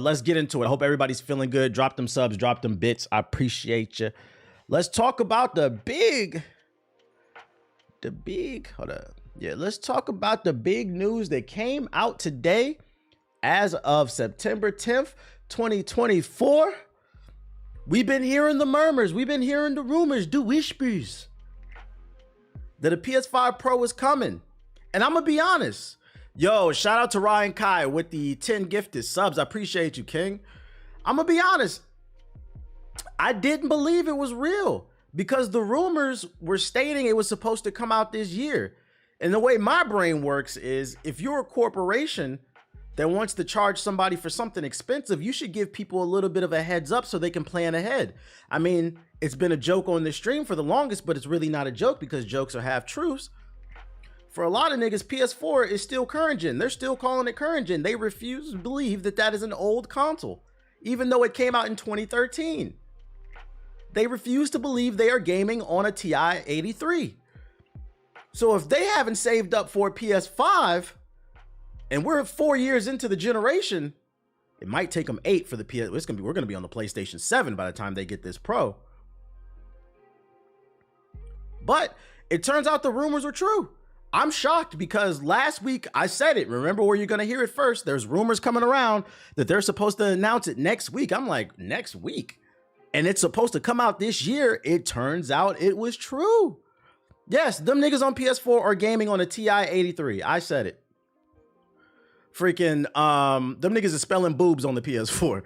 Let's get into it. I hope everybody's feeling good. Drop them subs, drop them bits. I appreciate you. Let's talk about hold up. Yeah, let's talk about the big news that came out today as of September 10th, 2024. We've been hearing the murmurs. We've been hearing the rumors, the whispers that a PS5 Pro is coming. And I'm going to be honest. Yo, shout out to Ryan Kai with the 10 gifted subs. I appreciate you, King. I'm going to be honest. I didn't believe it was real because the rumors were stating it was supposed to come out this year. And the way my brain works is if you're a corporation that wants to charge somebody for something expensive, you should give people a little bit of a heads up so they can plan ahead. I mean, it's been a joke on this stream for the longest, but it's really not a joke because jokes are half truths. For a lot of niggas, PS4 is still current gen. They're still calling it current gen. They refuse to believe that that is an old console, even though it came out in 2013. They refuse to believe they are gaming on a TI 83. So if they haven't saved up for a PS5, and we're 4 years into the generation, it might take them 8 for the PS. We're gonna be on the PlayStation 7 by the time they get this Pro. But it turns out the rumors were true. I'm shocked because last week I said it. Remember where you're gonna hear it first. There's rumors coming around that they're supposed to announce it next week. I'm like, next week? And it's supposed to come out this year. It turns out it was true. Yes, them niggas on PS4 are gaming on a TI 83. I said it. Freaking, them niggas are spelling boobs on the PS4.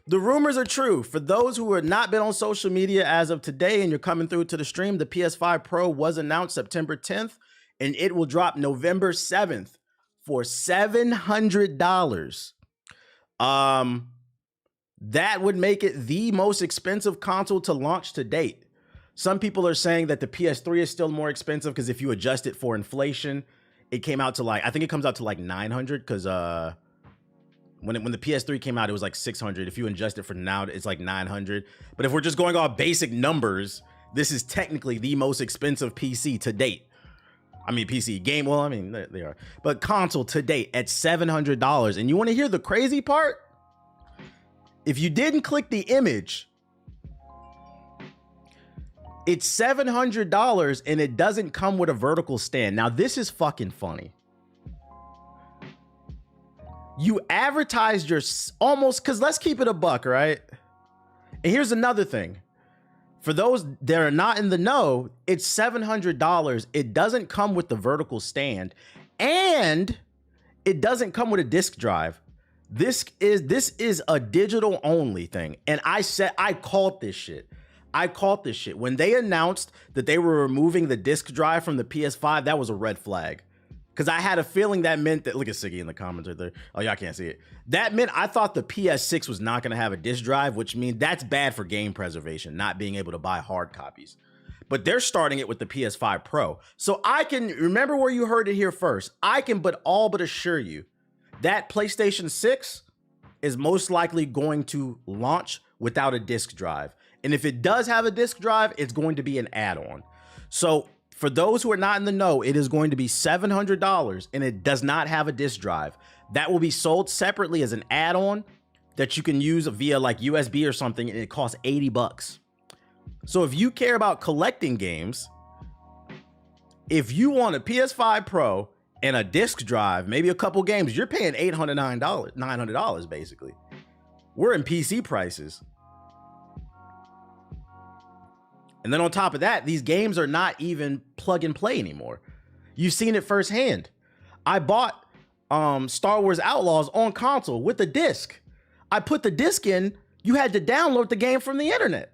The rumors are true. For those who have not been on social media as of today and you're coming through to the stream, the PS5 Pro was announced September 10th and it will drop November 7th for $700. That would make it the most expensive console to launch to date. Some people are saying that the PS3 is still more expensive because if you adjust it for inflation, it came out to like, I think it comes out to like 900 because when the PS3 came out, it was like 600. If you adjust it for now, it's like 900. But if we're just going off basic numbers, this is technically the most expensive PC to date. I mean, PC game, well, I mean, they are. But console to date at $700. And you want to hear the crazy part? If you didn't click the image, it's $700 and it doesn't come with a vertical stand. Now, this is fucking funny. You advertised your almost, because let's keep it a buck, right? And here's another thing. For those that are not in the know, it's $700. It doesn't come with the vertical stand and it doesn't come with a disk drive. This is a digital only thing. And I called this shit. When they announced that they were removing the disk drive from the PS5, that was a red flag. Because I had a feeling that meant that, look at Siggy in the comments right there. Oh, y'all can't see it. That meant I thought the PS6 was not going to have a disk drive, which means that's bad for game preservation, not being able to buy hard copies. But they're starting it with the PS5 Pro. So I can, remember where you heard it here first. I can all but assure you that PlayStation 6 is most likely going to launch without a disk drive. And if it does have a disk drive, it's going to be an add-on. So for those who are not in the know, it is going to be $700 and it does not have a disk drive. That will be sold separately as an add-on that you can use via like USB or something, and it costs $80. So if you care about collecting games, if you want a PS5 Pro and a disk drive, maybe a couple games, you're paying $900 basically. We're in PC prices. And then on top of that, these games are not even plug and play anymore. You've seen it firsthand. I bought Star Wars Outlaws on console with a disc. I put the disc in, you had to download the game from the internet.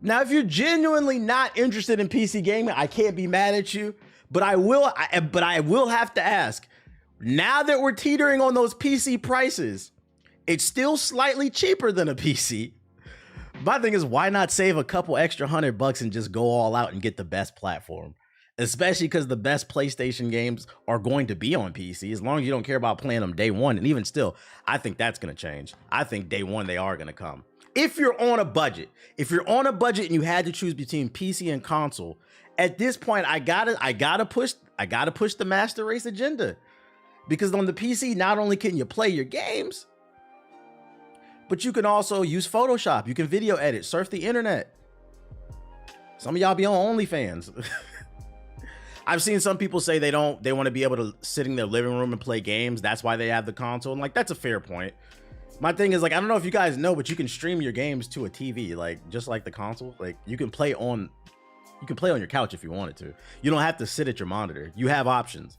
Now, if you're genuinely not interested in PC gaming, I can't be mad at you, but I will have to ask, now that we're teetering on those PC prices, it's still slightly cheaper than a PC. My thing is, why not save a couple extra $100 and just go all out and get the best platform? Especially because the best PlayStation games are going to be on PC, as long as you don't care about playing them day one. And even still, I think that's going to change. I think day one, they are going to come. If you're on a budget, and you had to choose between PC and console, at this point, I gotta push the master race agenda. Because on the PC, not only can you play your games, but you can also use Photoshop. You can video edit, surf the internet. Some of y'all be on OnlyFans. I've seen some people say they want to be able to sit in their living room and play games. That's why they have the console. And like, that's a fair point. My thing is, like, I don't know if you guys know, but you can stream your games to a TV, like just like the console. Like you can play on your couch if you wanted to. You don't have to sit at your monitor. You have options.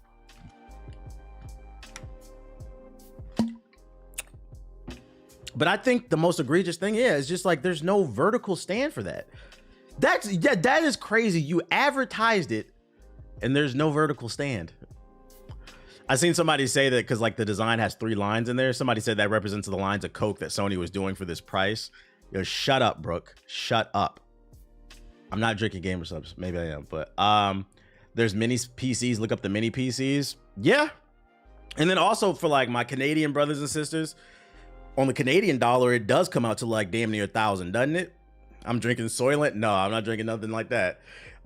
But I think the most egregious thing is just like there's no vertical stand for that. That is crazy. You advertised it and there's no vertical stand. I seen somebody say that because like the design has 3 lines in there. Somebody said that represents the lines of Coke that Sony was doing for this price. Yo, shut up, Brooke. Shut up. I'm not drinking gamer subs. Maybe I am, but there's mini PCs. Look up the mini PCs. Yeah. And then also for like my Canadian brothers and sisters, on the Canadian dollar, it does come out to like damn near 1,000, doesn't it? I'm drinking Soylent. No, I'm not drinking nothing like that.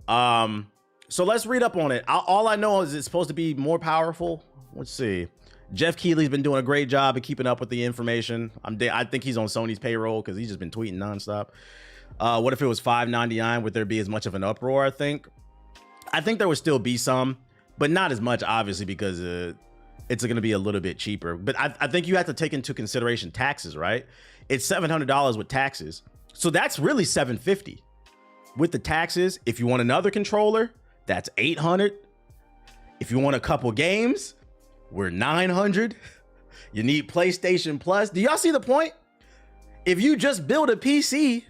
So let's read up on it. All I know is it's supposed to be more powerful. Let's see. Jeff Keighley's been doing a great job of keeping up with the information. I think he's on Sony's payroll because he's just been tweeting nonstop. What if it was $5.99? Would there be as much of an uproar? I think there would still be some, but not as much, obviously, because it's going to be a little bit cheaper. But I think you have to take into consideration taxes, right? It's $700 with taxes. So that's really $750 with the taxes. If you want another controller, that's $800. If you want a couple games, we're $900. You need PlayStation Plus. Do y'all see the point? If you just build a PC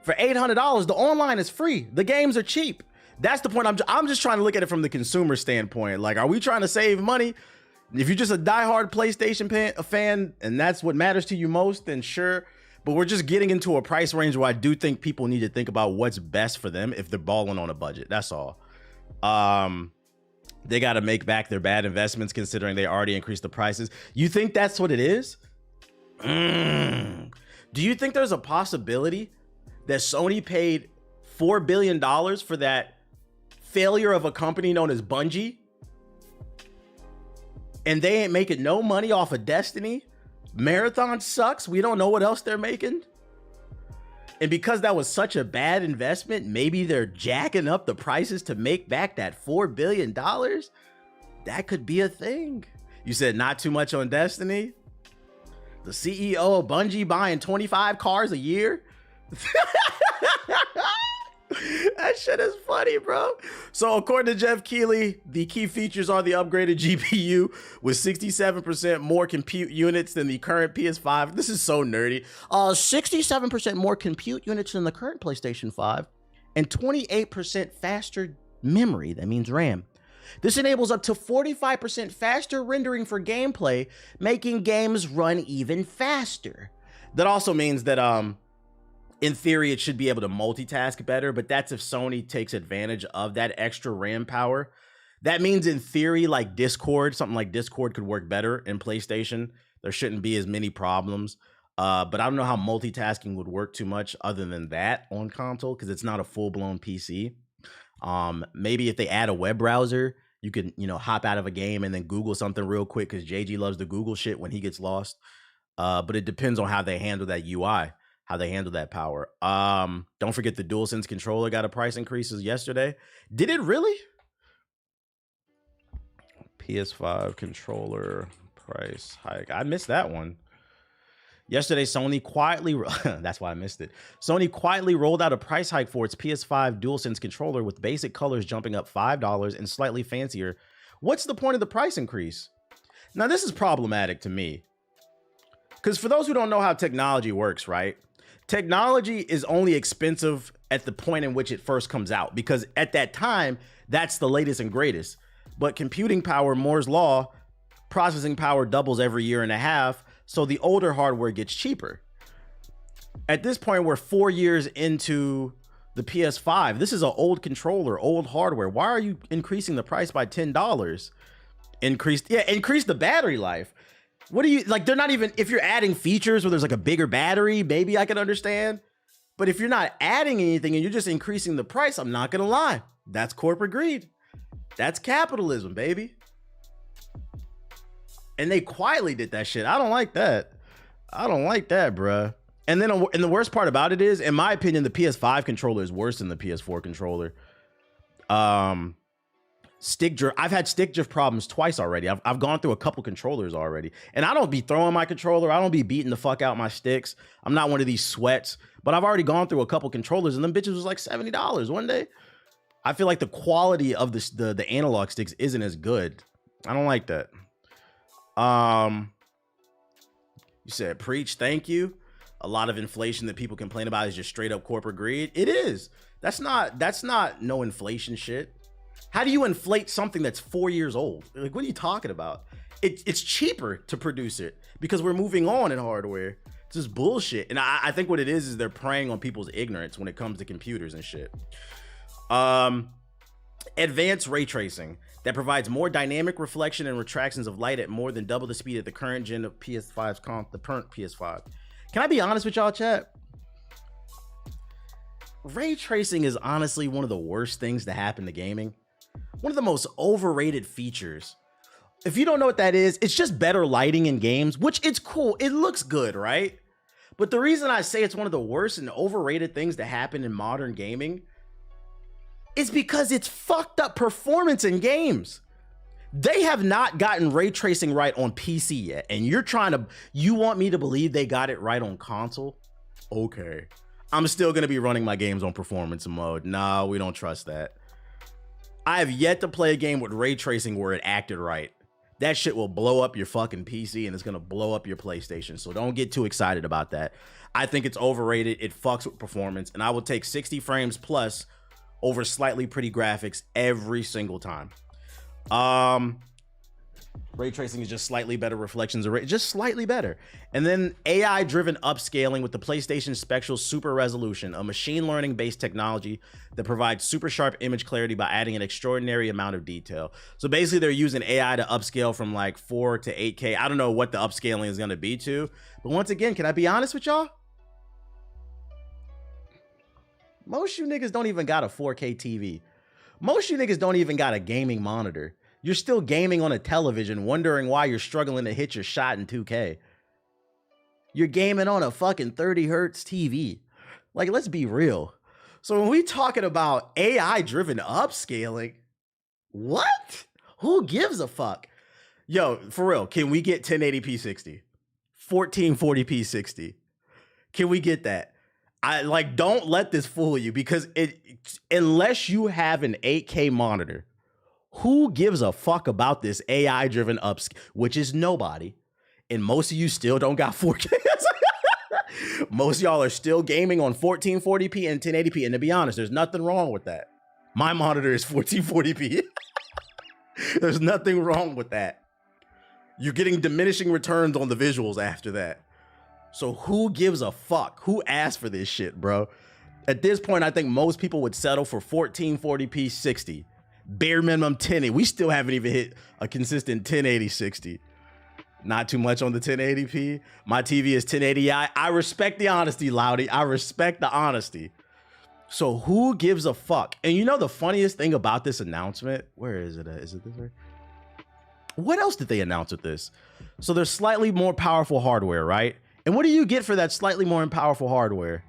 for $800, the online is free. The games are cheap. That's the point. I'm just trying to look at it from the consumer standpoint. Like, are we trying to save money? If you're just a diehard PlayStation fan and that's what matters to you most, then sure. But we're just getting into a price range where I do think people need to think about what's best for them if they're balling on a budget. That's all. They got to make back their bad investments considering they already increased the prices. You think that's what it is? Do you think there's a possibility that Sony paid $4 billion for that failure of a company known as Bungie? And they ain't making no money off of Destiny? Marathon sucks. We don't know what else they're making. And because that was such a bad investment, maybe they're jacking up the prices to make back that $4 billion. That could be a thing. You said not too much on Destiny. The CEO of Bungie buying 25 cars a year. That shit is funny, bro. So according to Jeff Keighley, the key features are the upgraded GPU with 67% more compute units than the current PS5. This is so nerdy. 67% more compute units than the current PlayStation 5 and 28% faster memory. That means RAM. This enables up to 45% faster rendering for gameplay, making games run even faster. That also means that in theory, it should be able to multitask better, but that's if Sony takes advantage of that extra RAM power. That means in theory, like Discord, something like Discord could work better in PlayStation. There shouldn't be as many problems. But I don't know how multitasking would work too much other than that on console because it's not a full-blown PC. Maybe if they add a web browser, you can, hop out of a game and then Google something real quick because JG loves to Google shit when he gets lost. But it depends on how they handle that UI. How they handle that power. Don't forget the DualSense controller got a price increases yesterday. Did it really? PS5 controller price hike. I missed that one. Yesterday, Sony quietly, that's why I missed it. Sony quietly rolled out a price hike for its PS5 DualSense controller with basic colors jumping up $5 and slightly fancier. What's the point of the price increase? Now, this is problematic to me. Because for those who don't know how technology works, right? Technology is only expensive at the point in which it first comes out, because at that time, that's the latest and greatest. But computing power, Moore's law, processing power doubles every year and a half, so the older hardware gets cheaper. At this point, we're 4 years into the PS5. This is an old controller, old hardware. Why are you increasing the price by $10? Increase the battery life. What do you like? They're not even, if you're adding features where there's like a bigger battery, maybe I can understand. But if you're not adding anything and you're just increasing the price, I'm not going to lie. That's corporate greed. That's capitalism, baby. And they quietly did that shit. I don't like that. I don't like that, bruh. And then, and the worst part about it is, in my opinion, the PS5 controller is worse than the PS4 controller. Stick drift. I've had stick drift problems twice already. I've gone through a couple controllers already, and I don't be throwing my controller. I don't be beating the fuck out my sticks. I'm not one of these sweats, but I've already gone through a couple controllers, and them bitches was like $70 one day. I feel like the quality of the analog sticks isn't as good. I don't like that. You said preach, thank you. A lot of inflation that people complain about is just straight up corporate greed. It is. That's not no inflation shit. How do you inflate something that's 4 years old? Like, what are you talking about? It's cheaper to produce it because we're moving on in hardware. It's just bullshit. And I think what it is they're preying on people's ignorance when it comes to computers and shit. Advanced ray tracing that provides more dynamic reflection and retractions of light at more than double the speed of the current gen of PS5's the current PS5. Can I be honest with y'all, chat? Ray tracing is honestly one of the worst things to happen to gaming. One of the most overrated features. If you don't know what that is, it's just better lighting in games, which it's cool. It looks good, right? But the reason I say it's one of the worst and overrated things to happen in modern gaming is because it's fucked up performance in games. They have not gotten ray tracing right on PC yet. And you want me to believe they got it right on console? Okay. I'm still gonna be running my games on performance mode. Nah, we don't trust that. I have yet to play a game with ray tracing where it acted right. That shit will blow up your fucking PC and it's gonna blow up your PlayStation. So don't get too excited about that. I think it's overrated. It fucks with performance, and I will take 60 frames plus over slightly pretty graphics every single time. Ray tracing is just slightly better reflections of just slightly better. And then AI driven upscaling with the PlayStation Spectral Super Resolution, a machine learning based technology that provides super sharp image clarity by adding an extraordinary amount of detail. So basically they're using AI to upscale from like 4 to 8K. I don't know what the upscaling is going to be to, but once again, can I be honest with y'all? Most you niggas don't even got a 4K TV. Most you niggas don't even got a gaming monitor. You're still gaming on a television, wondering why you're struggling to hit your shot in 2K. You're gaming on a fucking 30 hertz TV. Like, let's be real. So when we talking about AI-driven upscaling, what? Who gives a fuck? Yo, for real, can we get 1080p 60? 1440p 60? Can we get that? Don't let this fool you, because unless you have an 8K monitor, who gives a fuck about this AI-driven upscale, which is nobody. And most of you still don't got 4K. Most of y'all are still gaming on 1440p and 1080p. And to be honest, there's nothing wrong with that. My monitor is 1440p. There's nothing wrong with that. You're getting diminishing returns on the visuals after that. So who gives a fuck? Who asked for this shit, bro? At this point, I think most people would settle for 1440p 60. Bare minimum 1080. We still haven't even hit a consistent 1080 60. Not too much on the 1080p. My TV is 1080i. I respect the honesty, Loudy. I respect the honesty. So who gives a fuck? And you know the funniest thing about this announcement? Where is it at? Is it this way? What else did they announce with this? So there's slightly more powerful hardware, right? And what do you get for that slightly more powerful hardware?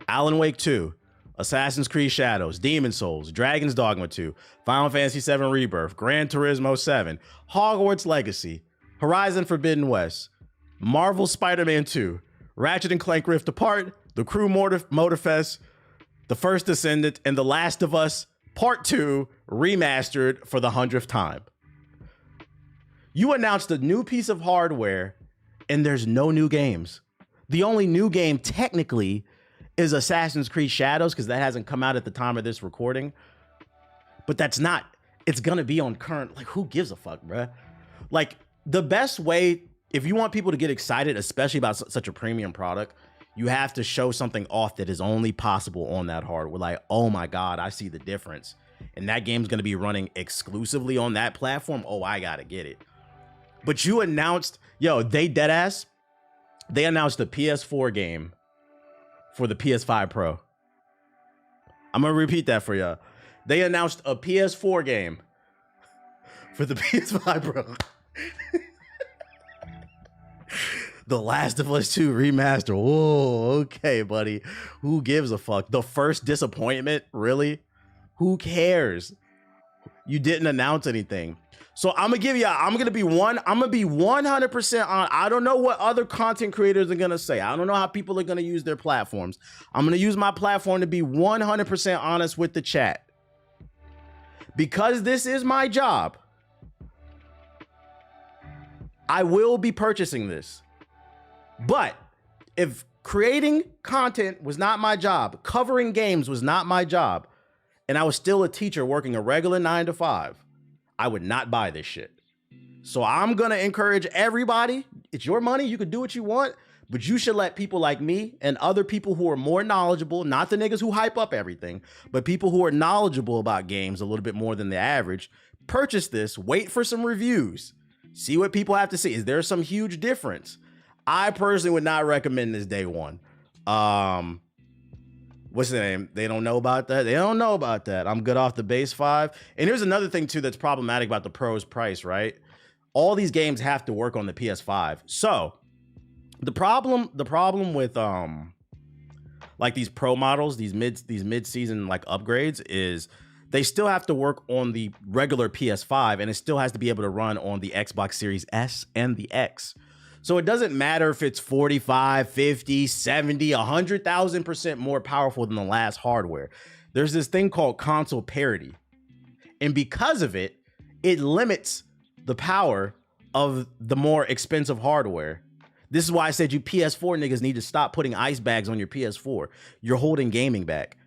Alan Wake 2. Assassin's Creed Shadows, Demon Souls, Dragon's Dogma 2, Final Fantasy VII Rebirth, Gran Turismo 7, Hogwarts Legacy, Horizon Forbidden West, Marvel Spider-Man 2, Ratchet & Clank Rift Apart, The Crew Motorfest, The First Descendant, and The Last of Us Part 2 remastered for the 100th time. You announced a new piece of hardware and there's no new games. The only new game technically is Assassin's Creed Shadows, because that hasn't come out at the time of this recording. But that's not, it's gonna be on current, like, who gives a fuck, bruh? Like, the best way, if you want people to get excited, especially about such a premium product, you have to show something off that is only possible on that hardware. Like, oh my God, I see the difference. And that game's gonna be running exclusively on that platform. Oh, I gotta get it. But you announced, yo, they announced a PS4 game for the PS5 Pro. I'm gonna repeat that for y'all. They announced a PS4 game for the PS5 Pro. The Last of Us 2 remaster. Whoa, okay, buddy. Who gives a fuck? The first disappointment? Really? Who cares? You didn't announce anything. So I'm gonna be 100% on. I don't know what other content creators are gonna say. I don't know how people are gonna use their platforms. I'm gonna use my platform to be 100% honest with the chat. Because this is my job, I will be purchasing this. But if creating content was not my job, covering games was not my job, and I was still a teacher working a regular 9 to 5, I would not buy this shit. So I'm gonna encourage everybody. It's your money. You can do what you want, but you should let people like me and other people who are more knowledgeable, not the niggas who hype up everything, but people who are knowledgeable about games a little bit more than the average, purchase this, wait for some reviews, see what people have to say. Is there some huge difference? I personally would not recommend this day one. What's the name? They don't know about that. They don't know about that. I'm good off the base 5. And here's another thing too that's problematic about the Pro's price, right? All these games have to work on the PS5. So the problem with like these Pro models, these mid-season like upgrades, is they still have to work on the regular PS5, and it still has to be able to run on the Xbox Series S and the X. So it doesn't matter if it's 45, 50, 70, 100,000% more powerful than the last hardware. There's this thing called console parity. And because of it, it limits the power of the more expensive hardware. This is why I said you PS4 niggas need to stop putting ice bags on your PS4. You're holding gaming back.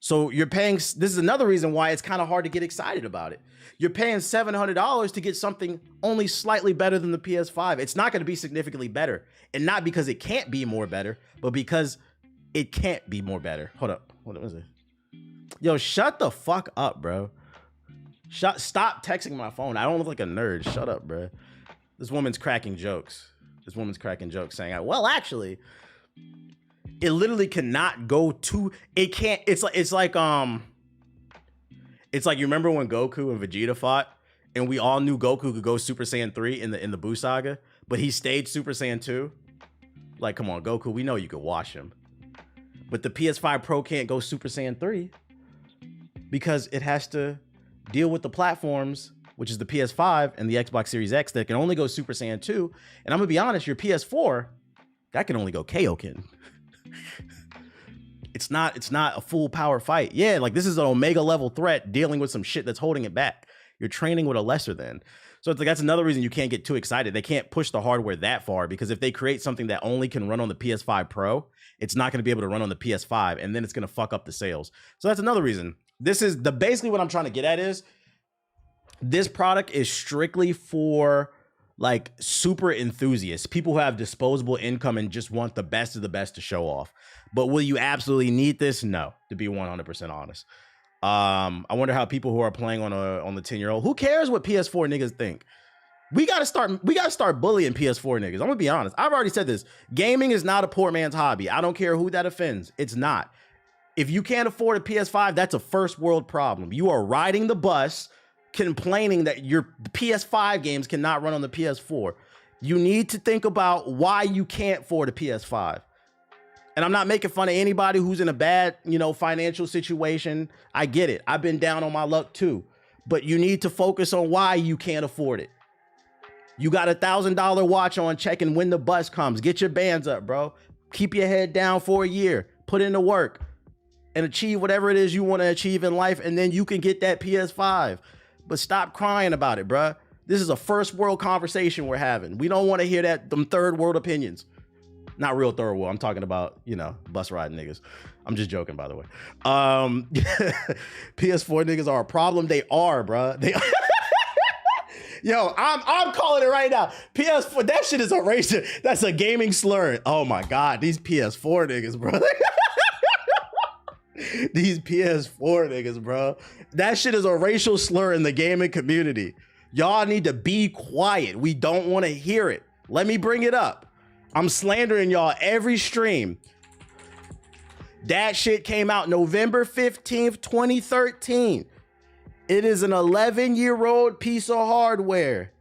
So you're paying, this is another reason why it's kind of hard to get excited about it. You're paying $700 to get something only slightly better than the PS5. It's not going to be significantly better. And not because it can't be more better, but because it can't be more better. Hold up. What was it? Yo, shut the fuck up, bro. Stop texting my phone. I don't look like a nerd. Shut up, bro. This woman's cracking jokes. Saying, well, actually, it literally cannot go to, it can't, it's like you remember when Goku and Vegeta fought, and we all knew Goku could go Super Saiyan 3 in the Buu saga, but he stayed Super Saiyan 2. Like, come on, Goku, we know you could wash him. But the PS5 Pro can't go Super Saiyan 3 because it has to deal with the platforms, which is the PS5 and the Xbox Series X, that can only go Super Saiyan 2. And I'm gonna be honest, your PS4, that can only go Kaioken. It's not a full power fight. Yeah, like this is an Omega level threat dealing with some shit that's holding it back. You're training with a lesser than. So it's like, that's another reason you can't get too excited. They can't push the hardware that far, because if they create something that only can run on the PS5 Pro, it's not going to be able to run on the PS5, and then it's going to fuck up the sales. So that's another reason. This is basically what I'm trying to get at is this product is strictly for like super enthusiasts, people who have disposable income and just want the best of the best to show off. But will you absolutely need this? No, to be 100% honest. I wonder how people who are playing on the 10-year-old, who cares what PS4 niggas think? We gotta start bullying PS4 niggas. I'm gonna be honest. I've already said this. Gaming is not a poor man's hobby. I don't care who that offends. It's not. If you can't afford a PS5, that's a first world problem. You are riding the bus complaining that your PS5 games cannot run on the PS4. You need to think about why you can't afford a PS5. And I'm not making fun of anybody who's in a bad, financial situation. I get it. I've been down on my luck too. But you need to focus on why you can't afford it. You got $1,000 watch on, checking when the bus comes. Get your bands up, bro. Keep your head down for a year. Put in the work and achieve whatever it is you want to achieve in life. And then you can get that PS5. But stop crying about it, bro. This is a first world conversation we're having. We don't want to hear them third world opinions. Not real third world. I'm talking about, bus riding niggas. I'm just joking, by the way. PS4 niggas are a problem. They are, bro. They are. Yo, I'm calling it right now. PS4, that shit is a racial. That's a gaming slur. Oh my God, these PS4 niggas, bro. These PS4 niggas, bro. That shit is a racial slur in the gaming community. Y'all need to be quiet. We don't want to hear it. Let me bring it up. I'm slandering y'all every stream. That shit came out November 15th, 2013. It is an 11-year-old piece of hardware.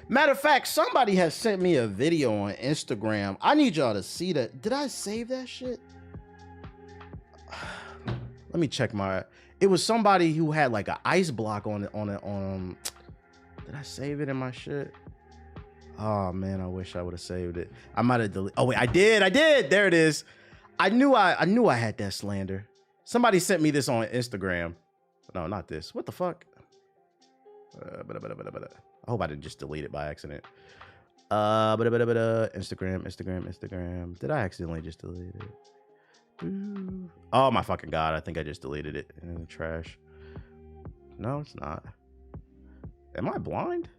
Matter of fact, somebody has sent me a video on Instagram. I need y'all to see that. Did I save that shit? Let me check my. It was somebody who had like an ice block on it. Did I save it in my shit? Oh man, I wish I would have saved it. I might have deleted. Oh wait, I did. There it is. I knew I had that slander. Somebody sent me this on Instagram. No, not this. What the fuck? I hope I didn't just delete it by accident. Instagram. Did I accidentally just delete it? Oh my fucking god! I think I just deleted it in the trash. No, it's not. Am I blind?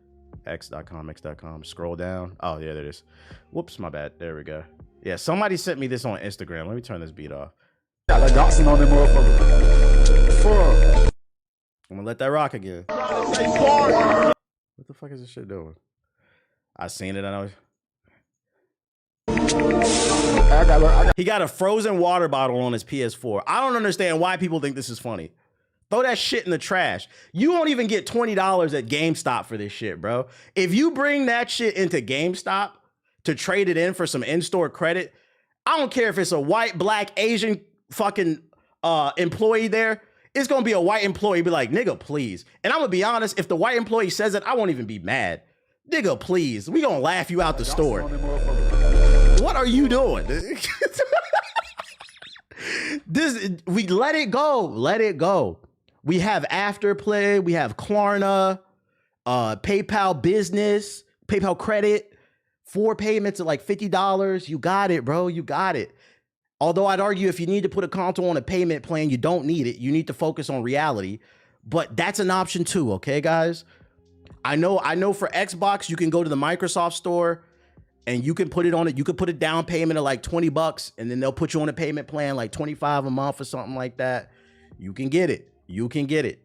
X.com. Scroll down. Oh yeah, there it is. Whoops, my bad. There we go. Yeah, somebody sent me this on Instagram. Let me turn this beat off. Got like Dotson on them motherfucker. I'm gonna let that rock again. What the fuck is this shit doing? I seen it. I know. He got a frozen water bottle on his PS4. I don't understand why people think this is funny. Throw that shit in the trash. You won't even get $20 at GameStop for this shit, bro. If you bring that shit into GameStop to trade it in for some in-store credit, I don't care if it's a white, black, Asian fucking employee there. It's gonna be a white employee be like, nigga, please. And I'm gonna be honest, if the white employee says it, I won't even be mad. Nigga, please. We gonna laugh you out the store. What are you doing? We let it go. Let it go. We have Afterplay. We have Klarna, PayPal Business, PayPal Credit, 4 payments at like $50. You got it, bro. You got it. Although I'd argue if you need to put a console on a payment plan, you don't need it. You need to focus on reality. But that's an option too, okay, guys? I know for Xbox, you can go to the Microsoft store and you can put it on it. You could put a down payment of like $20 and then they'll put you on a payment plan like $25 a month or something like that. You can get it. You can get it.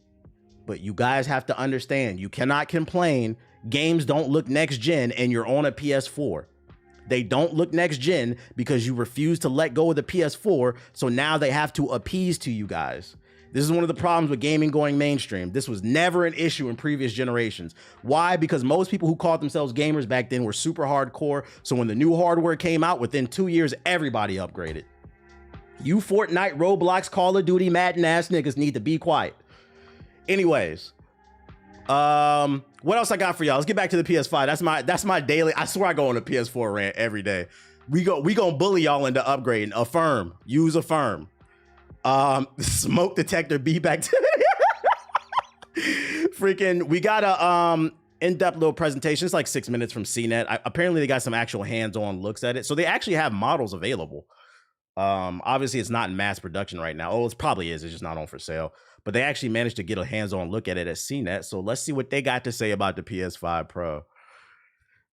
But you guys have to understand, you cannot complain. Games don't look next gen and you're on a PS4. They don't look next gen because you refuse to let go of the PS4. So now they have to appease to you guys. This is one of the problems with gaming going mainstream. This was never an issue in previous generations. Why? Because most people who called themselves gamers back then were super hardcore. So when the new hardware came out, within 2 years, everybody upgraded. You Fortnite, Roblox, Call of Duty, Madden ass niggas need to be quiet. Anyways, what else I got for y'all? Let's get back to the PS5. That's my daily. I swear I go on a PS4 rant every day. We gonna bully y'all into upgrading. Affirm. Use Affirm. Smoke detector. Be back to freaking. We got a in-depth little presentation. It's like 6 minutes from CNET. Apparently they got some actual hands-on looks at it. So they actually have models available. Obviously it's not in mass production right now. Oh, it probably is. It's just not on for sale. But they actually managed to get a hands-on look at it at CNET. So let's see what they got to say about the PS5 Pro.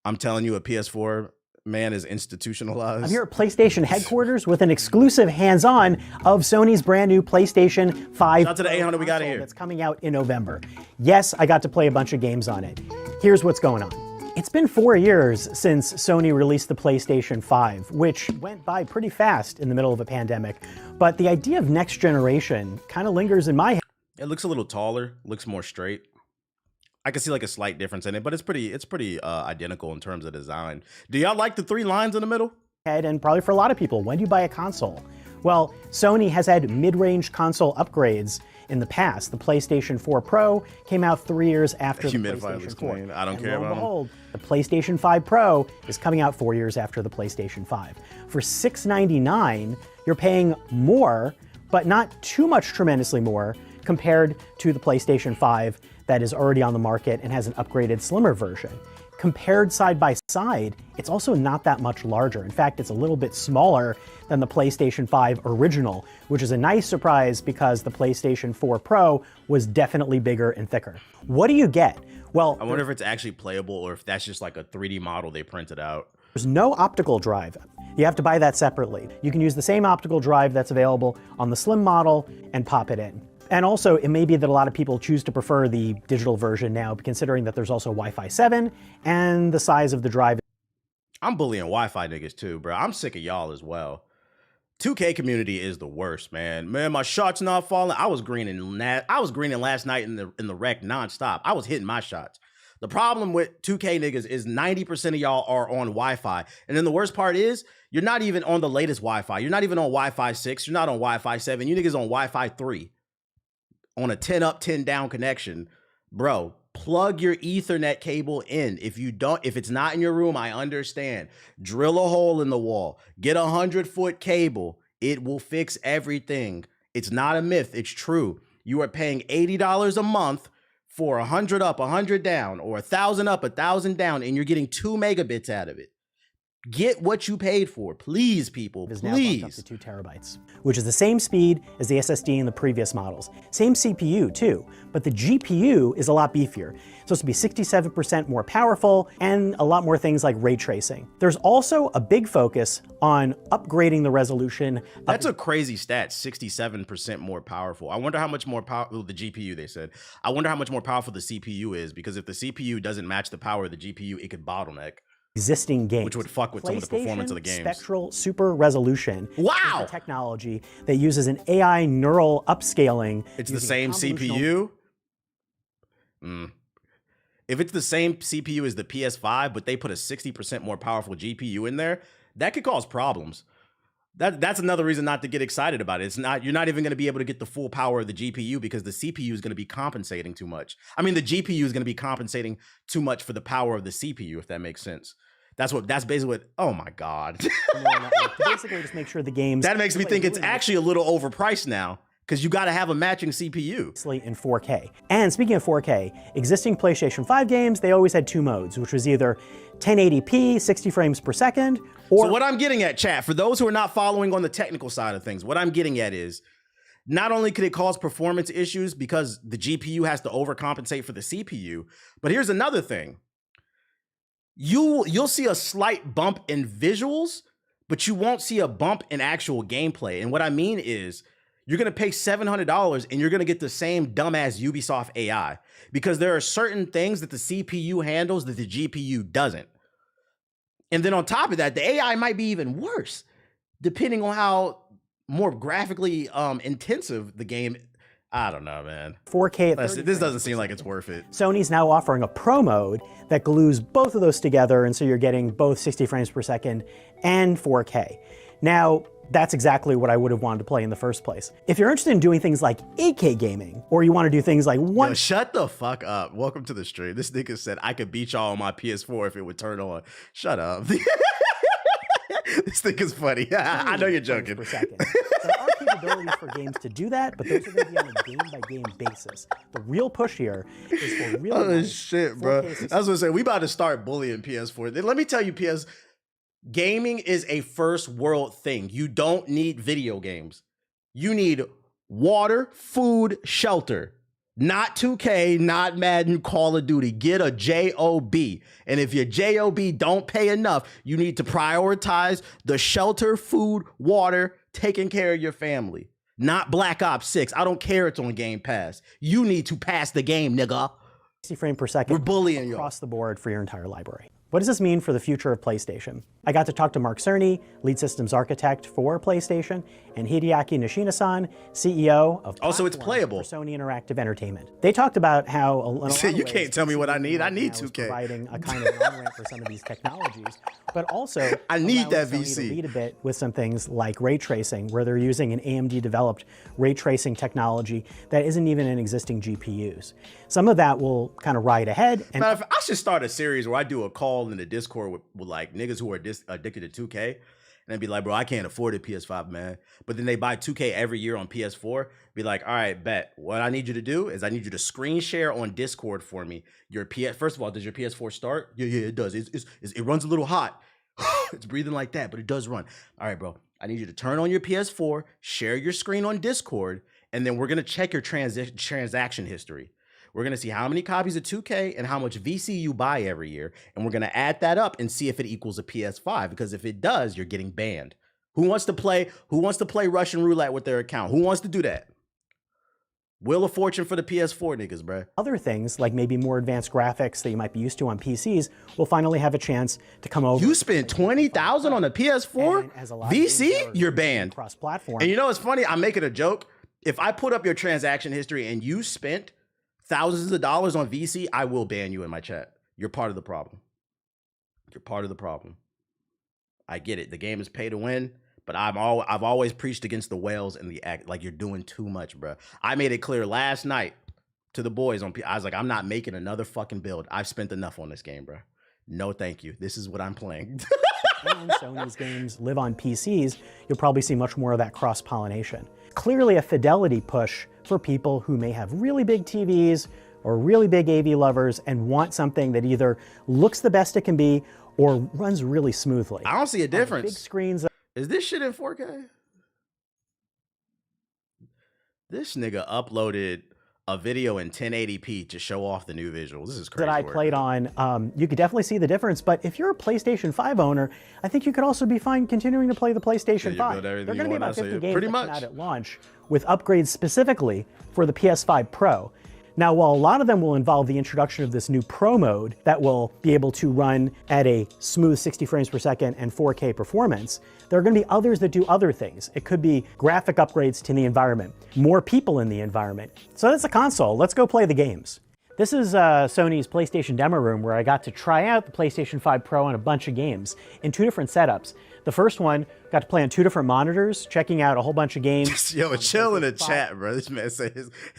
I'm telling you, a PS4 man is institutionalized. I'm here at PlayStation headquarters with an exclusive hands-on of Sony's brand new PlayStation 5 Shout out to the 800 we got here. That's coming out in November. Yes, I got to play a bunch of games on it. Here's what's going on. It's been 4 years since Sony released the PlayStation 5, which went by pretty fast in the middle of a pandemic. But the idea of next generation kind of lingers in my head. It looks a little taller, looks more straight. I can see like a slight difference in it, but it's pretty identical in terms of design. Do y'all like the 3 lines in the middle? And probably for a lot of people, when do you buy a console? Well, Sony has had mid-range console upgrades in the past. The PlayStation 4 Pro came out 3 years after the PlayStation 4. I don't care about behold, the PlayStation 5 Pro is coming out 4 years after the PlayStation 5. For $699, you're paying more, but not too much tremendously more compared to the PlayStation 5 that is already on the market and has an upgraded, slimmer version. Compared side by side, it's also not that much larger. In fact, it's a little bit smaller than the PlayStation 5 original, which is a nice surprise because the PlayStation 4 Pro was definitely bigger and thicker. What do you get? Well, I wonder if it's actually playable or if that's just like a 3D model they printed out. There's no optical drive. You have to buy that separately. You can use the same optical drive that's available on the slim model and pop it in. And also, it may be that a lot of people choose to prefer the digital version now, considering that there's also Wi-Fi 7 and the size of the drive. I'm bullying Wi-Fi niggas too, bro. I'm sick of y'all as well. 2K community is the worst, man. Man, my shots not falling. I was greening last night in the rec nonstop. I was hitting my shots. The problem with 2K niggas is 90% of y'all are on Wi-Fi. And then the worst part is you're not even on the latest Wi-Fi. You're not even on Wi-Fi 6. You're not on Wi-Fi 7. You niggas on Wi-Fi 3 on a 10 up, 10 down connection. Bro, plug your Ethernet cable in. If it's not in your room, I understand. Drill a hole in the wall. Get a 100-foot cable. It will fix everything. It's not a myth. It's true. You are paying $80 a month for 100 up, 100 down, or 1,000 up, 1,000 down, and you're getting 2 megabits out of it. Get what you paid for, please, people, please. Now bumped up to 2 terabytes, which is the same speed as the SSD in the previous models. Same CPU too, but the GPU is a lot beefier. It's supposed to be 67% more powerful and a lot more things like ray tracing. There's also a big focus on upgrading the resolution. That's a crazy stat, 67% more powerful. I wonder how much more powerful the GPU, they said. I wonder how much more powerful the CPU is, because if the CPU doesn't match the power of the GPU, it could bottleneck. Existing games, which would fuck with some of the performance of the games. Spectral super resolution. Wow! Is the technology that uses an AI neural upscaling. It's the same CPU? If it's the same CPU as the PS5, but they put a 60% more powerful GPU in there, that could cause problems. That's another reason not to get excited about it. You're not even going to be able to get the full power of the GPU because the CPU is going to be compensating too much. I mean, the GPU is going to be compensating too much for the power of the CPU, if that makes sense. That's basically what, oh my God. Basically just make sure the games. That makes me think it's actually a little overpriced now, because you got to have a matching CPU. In 4K. And speaking of 4K, existing PlayStation 5 games, they always had 2 modes, which was either 1080p, 60 frames per second, or... So what I'm getting at, chat, for those who are not following on the technical side of things, what I'm getting at is, not only could it cause performance issues because the GPU has to overcompensate for the CPU, but here's another thing. You'll see a slight bump in visuals, but you won't see a bump in actual gameplay. And what I mean is, you're going to pay $700 and you're going to get the same dumbass Ubisoft AI, because there are certain things that the CPU handles that the GPU doesn't. And then on top of that, the AI might be even worse, depending on how more graphically intensive the game. I don't know, man. 4K. This doesn't seem like it's worth it. Sony's now offering a Pro mode that glues both of those together, and so you're getting both 60 frames per second and 4K. Now, that's exactly what I would have wanted to play in the first place. If you're interested in doing things like 8K gaming, or you want to do things like Yo, shut the fuck up. Welcome to the stream. This nigga said I could beat y'all on my PS4 if it would turn on. Shut up. This thing is funny. I know you're joking. Per second. There are capabilities for games to do that, but those are going to be on a game-by-game basis. The real push here is for real. Oh shit, bro. I was gonna say we about to start bullying PS4. Let me tell you, gaming is a first world thing. You don't need video games. You need water, food, shelter. Not 2K, not Madden, Call of Duty. Get a JOB. And if your JOB don't pay enough, you need to prioritize the shelter, food, water, taking care of your family. Not Black Ops 6. I don't care it's on Game Pass. You need to pass the game, nigga. 60 frames per second. We're bullying you across the board for your entire library. What does this mean for the future of PlayStation? I got to talk to Mark Cerny, lead systems architect for PlayStation, and Hideaki Nishina-san, CEO of also it's playable for Sony Interactive Entertainment. They talked about how you can't tell me what I need. I need 2K. Providing a kind of an on-ramp for some of these technologies, but also I need that Sony VC to lead a bit with some things like ray tracing, where they're using an AMD-developed ray tracing technology that isn't even in existing GPUs. Some of that will kind of ride ahead. And I should start a series where I do a call in the Discord with like niggas who are addicted to 2K, and they'd be like, bro, I can't afford a PS5, man. But then they buy 2K every year on PS4. Be like, all right, bet. What I need you to do is I need you to screen share on Discord for me. First of all, does your PS4 start? Yeah, it does. It runs a little hot. It's breathing like that, but it does run. All right, bro. I need you to turn on your PS4, share your screen on Discord, and then we're gonna check your transaction history. We're going to see how many copies of 2K and how much VC you buy every year. And we're going to add that up and see if it equals a PS5. Because if it does, you're getting banned. Who wants to play Russian roulette with their account? Who wants to do that? Wheel of Fortune for the PS4 niggas, bro. Other things, like maybe more advanced graphics that you might be used to on PCs, will finally have a chance to come over. You spent $20,000 on a PS4? VC? You're banned. Cross-platform. And you know what's funny? I'm making a joke. If I put up your transaction history and you spent thousands of dollars on VC, I will ban you in my chat. You're part of the problem. You're part of the problem. I get it. The game is pay to win, but I've always preached against the whales and the act. Like, you're doing too much, bro. I made it clear last night to the boys I was like, I'm not making another fucking build. I've spent enough on this game, bro. No, thank you. This is what I'm playing. And Sony's games live on PCs, you'll probably see much more of that cross-pollination. Clearly a fidelity push for people who may have really big TVs or really big AV lovers and want something that either looks the best it can be or runs really smoothly. I don't see a difference. Big screens. Is this shit in 4K? This nigga uploaded a video in 1080p to show off the new visuals. This is crazy. That I played on, you could definitely see the difference, but if you're a PlayStation 5 owner, I think you could also be fine continuing to play the PlayStation 5. There are going to be about 50 games that come out at launch with upgrades specifically for the PS5 Pro. Now, while a lot of them will involve the introduction of this new Pro mode that will be able to run at a smooth 60 frames per second and 4K performance, there are going to be others that do other things. It could be graphic upgrades to the environment, more people in the environment. So that's a console. Let's go play the games. This is Sony's PlayStation demo room where I got to try out the PlayStation 5 Pro on a bunch of games in 2 different setups. The first one, got to play on 2 different monitors, checking out a whole bunch of games. Yo, chill in the chat, bro. This man said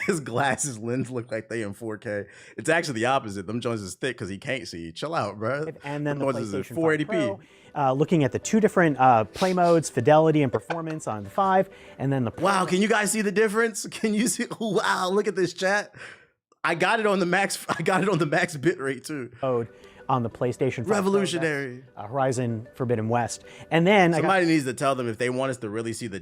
his glasses lens look like they in 4K. It's actually the opposite. Them joints is thick because he can't see. Chill out, bro. And then the PlayStation 480p. 5 Pro, looking at the 2 different play modes, fidelity and performance on the 5, and then the Pro. Wow, can you guys see the difference? Can you see? Wow, look at this chat. I got it on the max. I got it on the max bit rate too. On the PlayStation 5 Revolutionary. Pro, Horizon Forbidden West. And then somebody needs to tell them if they want us to really see the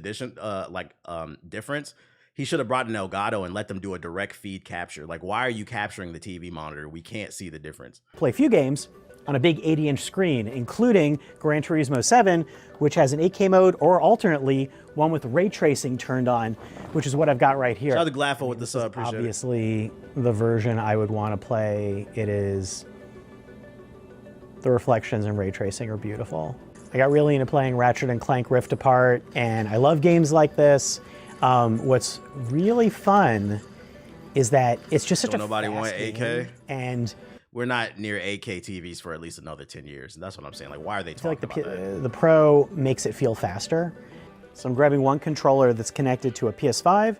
difference. He should have brought an Elgato and let them do a direct feed capture. Like, why are you capturing the TV monitor? We can't see the difference. Play a few games on a big 80-inch screen, including Gran Turismo 7, which has an 8K mode, or alternately, one with ray tracing turned on, which is what I've got right here. Shout out to Glaffo with the sub, appreciate it. Obviously, the version I would want to play. It is... The reflections and ray tracing are beautiful. I got really into playing Ratchet & Clank Rift Apart, and I love games like this. What's really fun is that it's just such a nobody want 8K, and we're not near 8K TVs for at least another 10 years. And that's what I'm saying. Like, why are they talking about that? The Pro makes it feel faster. So I'm grabbing one controller that's connected to a PS5,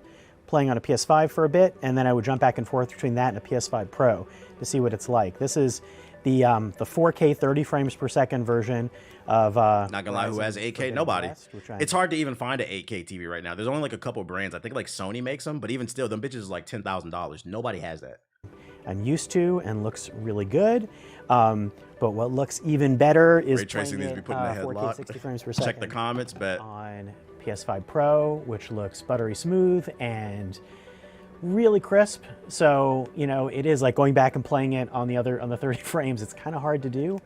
playing on a PS5 for a bit, and then I would jump back and forth between that and a PS5 Pro to see what it's like. This is the 4K 30 frames per second version of not gonna lie, who has 8K? Nobody. It's hard to even find an 8K TV right now. There's only like a couple brands. I think like Sony makes them, but even still, them bitches is like $10,000. Nobody has that. I'm used to and looks really good. But what looks even better is ray tracing needs to be put in the 4K 60 frames per second. Check the comments, bet. On PS5 Pro, which looks buttery smooth and really crisp. So, you know, it is like going back and playing it on the 30 frames. It's kind of hard to do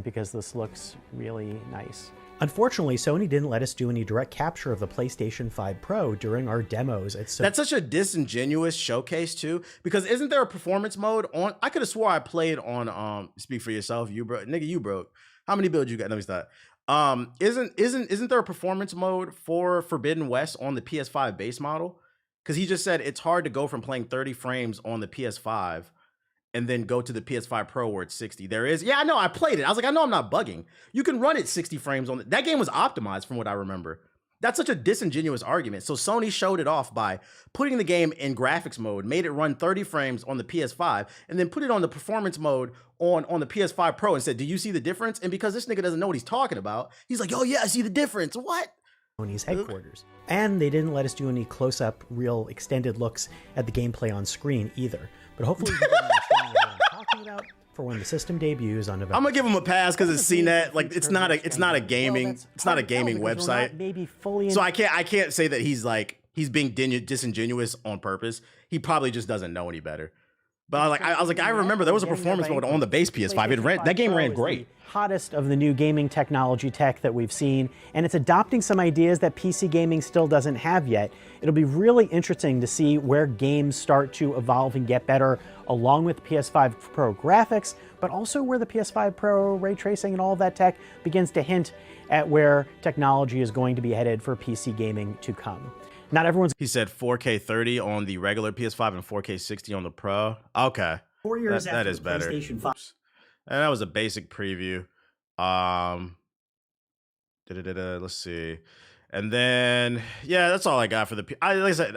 because this looks really nice. Unfortunately, Sony didn't let us do any direct capture of the PlayStation 5 Pro during our demos. That's such a disingenuous showcase too, because isn't there a performance mode on? I could have swore I played on Speak for Yourself, you broke. Nigga, you broke. How many builds you got? Let me start. Isn't there a performance mode for Forbidden West on the PS5 base model? Because he just said it's hard to go from playing 30 frames on the PS5 and then go to the PS5 Pro where it's 60. There is, yeah, I know, I played it. I was like, I know I'm not bugging. You can run it 60 frames on that game was optimized from what I remember. That's such a disingenuous argument. So Sony showed it off by putting the game in graphics mode, made it run 30 frames on the PS5, and then put it on the performance mode on the PS5 Pro and said, do you see the difference? And because this nigga doesn't know what he's talking about, he's like, oh yeah, I see the difference. What? Sony's headquarters. And they didn't let us do any close-up, real extended looks at the gameplay on screen either. But hopefully you get an understanding of what I'm talking about for when the system debuts on November. I'm gonna give him a pass because it's CNET. Like it's not a gaming website. Maybe fully. So I can't say that he's being disingenuous on purpose. He probably just doesn't know any better. But I remember there was a performance mode on the base PS5. That game ran great. Hottest of the new gaming technology tech that we've seen, and it's adopting some ideas that PC gaming still doesn't have yet. It'll be really interesting to see where games start to evolve and get better along with PS5 Pro graphics, but also where the PS5 Pro ray tracing and all of that tech begins to hint at where technology is going to be headed for PC gaming to come. Not everyone's. He said 4K 30 on the regular PS5 and 4K 60 on the Pro. Okay. 4 years that after is the better. PlayStation 5. Oops. And that was a basic preview. Let's see. And then, yeah, that's all I got for the... like I said,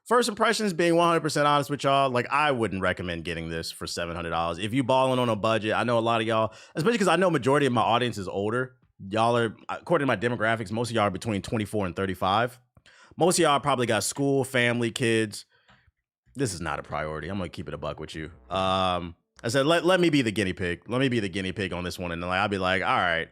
first impressions, being 100% honest with y'all, like, I wouldn't recommend getting this for $700. If you balling on a budget, I know a lot of y'all, especially because I know majority of my audience is older. Y'all are, according to my demographics, most of y'all are between 24 and 35. Most of y'all probably got school, family, kids. This is not a priority. I'm going to keep it a buck with you. I said, let me be the guinea pig. Let me be the guinea pig on this one. And then, like, I'll be like, all right,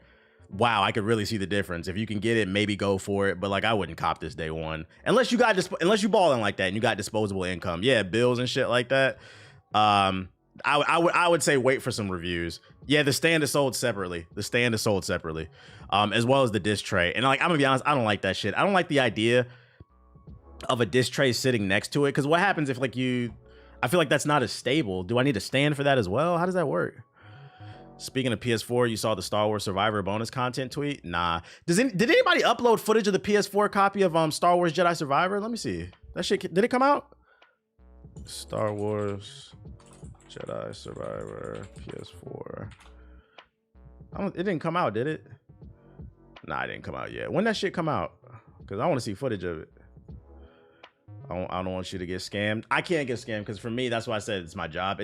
wow, I could really see the difference. If you can get it, maybe go for it. But like, I wouldn't cop this day one unless you got unless you balling like that and you got disposable income. Yeah, bills and shit like that. I would say wait for some reviews. Yeah, the stand is sold separately. As well as the disc tray. And like, I'm gonna be honest, I don't like that shit. I don't like the idea of a disc tray sitting next to it. Because what happens if like I feel like that's not as stable. Do I need a stand for that as well? How does that work? Speaking of PS4, you saw the Star Wars Survivor bonus content tweet? Nah. Did anybody upload footage of the PS4 copy of Star Wars Jedi Survivor? Let me see. That shit, did it come out? Star Wars Jedi Survivor PS4. It didn't come out, did it? Nah, it didn't come out yet. When that shit come out? Because I want to see footage of it. I don't want you to get scammed. I can't get scammed because for me, that's why I said it's my job.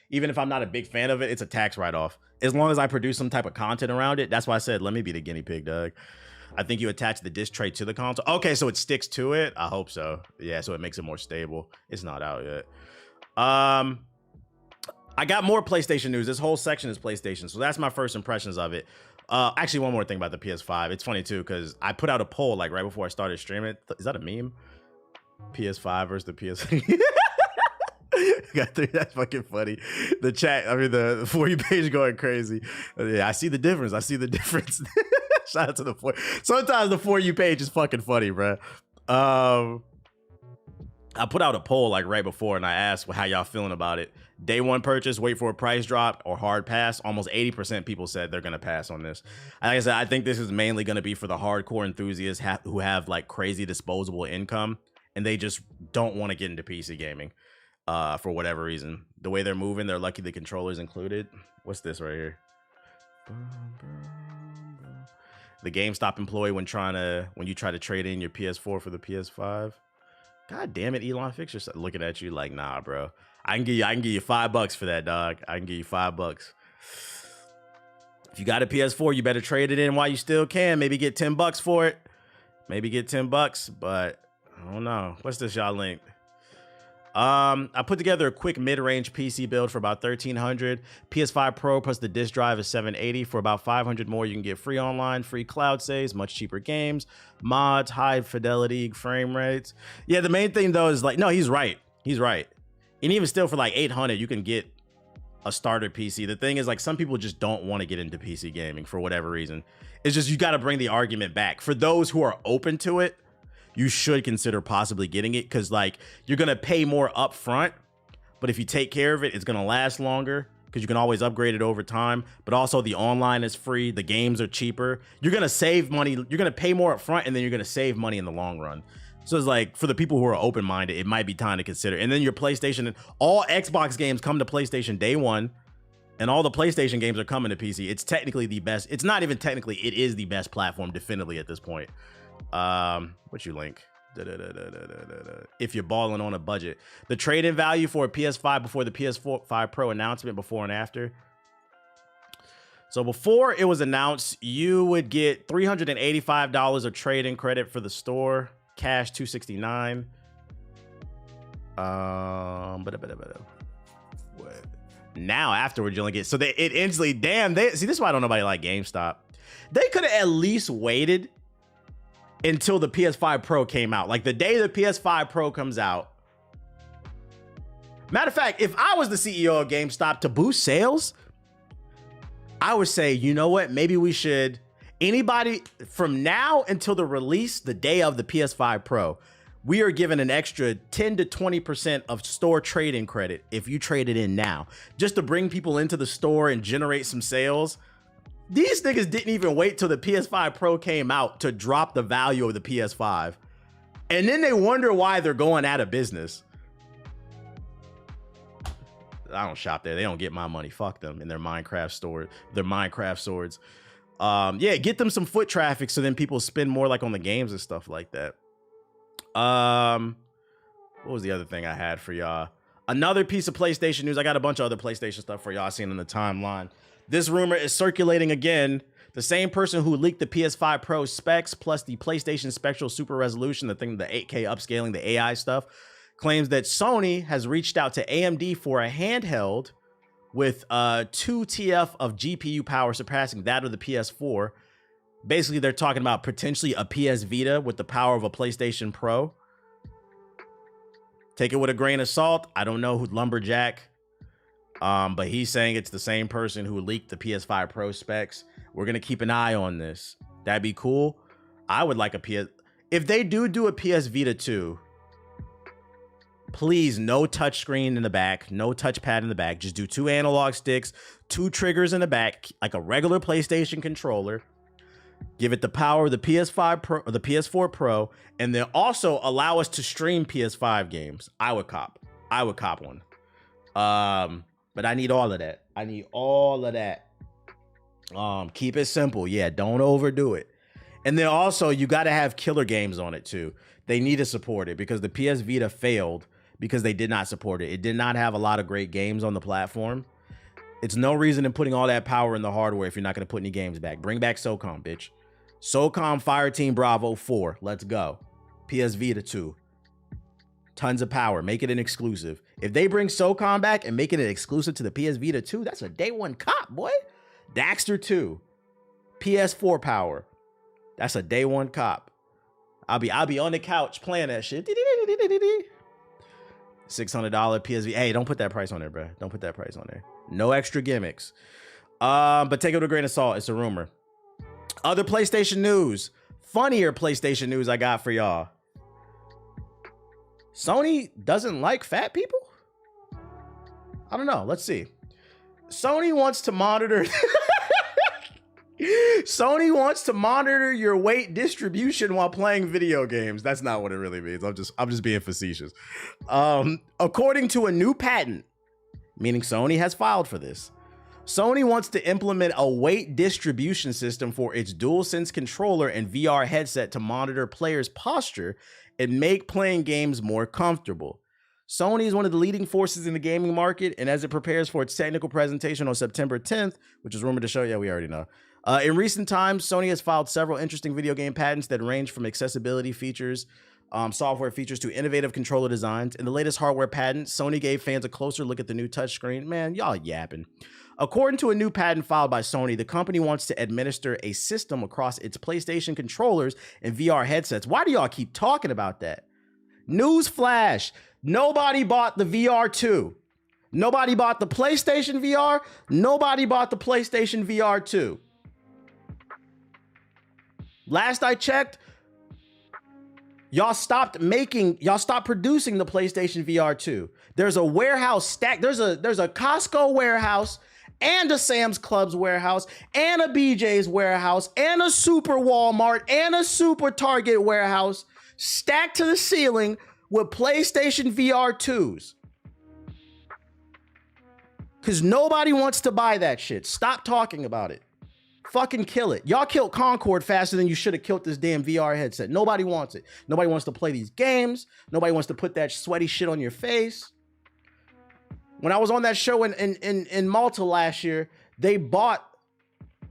Even if I'm not a big fan of it, it's a tax write-off. As long as I produce some type of content around it, that's why I said, let me be the guinea pig, Doug. I think you attach the disc tray to the console. Okay, so it sticks to it? I hope so. Yeah, so it makes it more stable. It's not out yet. I got more PlayStation news. This whole section is PlayStation, so that's my first impressions of it. Actually, one more thing about the PS5. It's funny, too, because I put out a poll like right before I started streaming. Is that a meme? PS5 versus the PS3. That's fucking funny. The chat, I mean the For You page going crazy. Yeah, I see the difference. Shout out to the sometimes the For You page is fucking funny, bro. I put out a poll like right before and I asked how y'all feeling about it. Day one purchase, wait for a price drop, or hard pass. Almost 80% people said they're gonna pass on this. Like I said, I think this is mainly gonna be for the hardcore enthusiasts who have like crazy disposable income and they just don't want to get into PC gaming. For whatever reason, the way they're moving, they're lucky the controller's included. What's this right here? The GameStop employee when you try to trade in your PS4 for the PS5. God damn it, Elon, fix yourself. Looking at you like, nah, bro. I can give you $5 for that, dog. I can give you $5. If you got a PS4, you better trade it in while you still can. Maybe get $10 for it. Maybe get $10, but I don't know. What's this y'all linked? I put together a quick mid-range PC build for about $1,300. PS5 Pro plus the disc drive is $780. For about $500 more, you can get free online, free cloud saves, much cheaper games, mods, high fidelity frame rates. Yeah, the main thing though is like, no, he's right. He's right. And even still for like $800, you can get a starter PC. The thing is like some people just don't want to get into PC gaming for whatever reason. It's just you got to bring the argument back. For those who are open to it, you should consider possibly getting it because like you're going to pay more up front, but if you take care of it, it's going to last longer because you can always upgrade it over time. But also the online is free. The games are cheaper. You're going to save money. You're going to pay more up front and then you're going to save money in the long run. So it's like for the people who are open-minded, it might be time to consider. And then your PlayStation, all Xbox games come to PlayStation day one and all the PlayStation games are coming to PC. It's technically the best. It's not even technically, it is the best platform definitively at this point. What you link? If you're balling on a budget, the trade-in value for a PS5 before the PS5 Pro announcement, before and after. So before it was announced, you would get $385 of trade-in credit for the store, cash $269. What? Now afterwards you only get it instantly. Damn, see this is why I don't nobody like GameStop. They could have at least waited until the PS5 Pro came out. Like the day the PS5 Pro comes out. Matter of fact, if I was the CEO of GameStop to boost sales, I would say, you know what? Maybe we should, anybody from now until the release, the day of the PS5 Pro, we are given an extra 10 to 20% of store trade-in credit if you trade it in now, just to bring people into the store and generate some sales. These niggas didn't even wait till the PS5 Pro came out to drop the value of the PS5. And then they wonder why they're going out of business. I don't shop there. They don't get my money. Fuck them and their Minecraft store, their Minecraft swords. Yeah, get them some foot traffic so then people spend more like on the games and stuff like that. What was the other thing I had for y'all? Another piece of PlayStation news. I got a bunch of other PlayStation stuff for y'all seen in the timeline. This rumor is circulating again. The same person who leaked the PS5 Pro specs plus the PlayStation Spectral Super Resolution, the thing, the 8K upscaling, the AI stuff, claims that Sony has reached out to AMD for a handheld with 2 TF of GPU power surpassing that of the PS4. Basically, they're talking about potentially a PS Vita with the power of a PlayStation Pro. Take it with a grain of salt. I don't know who Lumberjack, but he's saying it's the same person who leaked the PS5 Pro specs. We're going to keep an eye on this. That'd be cool. I would like a PS... If they do a PS Vita 2, please, no touchscreen in the back, no touchpad in the back. Just do 2 analog sticks, 2 triggers in the back, like a regular PlayStation controller. Give it the power of the PS5 Pro or the PS4 Pro, and then also allow us to stream PS5 games. I would cop one. But I need all of that. I need all of that. Keep it simple. Yeah, don't overdo it. And then also you got to have killer games on it too. They need to support it because the PS Vita failed because they did not support it. It did not have a lot of great games on the platform. It's no reason in putting all that power in the hardware if you're not going to put any games back. Bring back SOCOM, bitch. SOCOM Fireteam Bravo 4. Let's go. PS Vita 2. Tons of power. Make it an exclusive. If they bring SOCOM back and make it an exclusive to the PS Vita 2, that's a day one cop, boy. Daxter 2. PS4 power. That's a day one cop. I'll be on the couch playing that shit. $600 PSV. Hey, don't put that price on there, bro. Don't put that price on there. No extra gimmicks. But take it with a grain of salt. It's a rumor. Other PlayStation news. Funnier PlayStation news I got for y'all. Sony doesn't like fat people? I don't know. Let's see. Sony wants to monitor... Sony wants to monitor your weight distribution while playing video games. That's not what it really means. I'm just being facetious. According to a new patent, meaning Sony has filed for this, Sony wants to implement a weight distribution system for its DualSense controller and VR headset to monitor players' posture and make playing games more comfortable. Sony is one of the leading forces in the gaming market, and as it prepares for its technical presentation on September 10th, which is rumored to show, yeah, we already know. In recent times, Sony has filed several interesting video game patents that range from accessibility features, software features to innovative controller designs. In the latest hardware patent, Sony gave fans a closer look at the new touchscreen. Man, y'all yapping. According to a new patent filed by Sony, the company wants to administer a system across its PlayStation controllers and VR headsets. Why do y'all keep talking about that? News flash. Nobody bought the VR 2. Nobody bought the PlayStation VR. Nobody bought the PlayStation VR 2. Last I checked, y'all stopped producing the PlayStation VR 2. There's a warehouse stack. There's a Costco warehouse and a Sam's Club's warehouse and a BJ's warehouse and a Super Walmart and a Super Target warehouse stacked to the ceiling with PlayStation VR 2s. Because nobody wants to buy that shit. Stop talking about it. Fucking kill it. Y'all killed Concord faster than you should have killed this damn VR headset. Nobody wants it. Nobody wants to play these games. Nobody wants to put that sweaty shit on your face. When I was on that show in Malta last year, I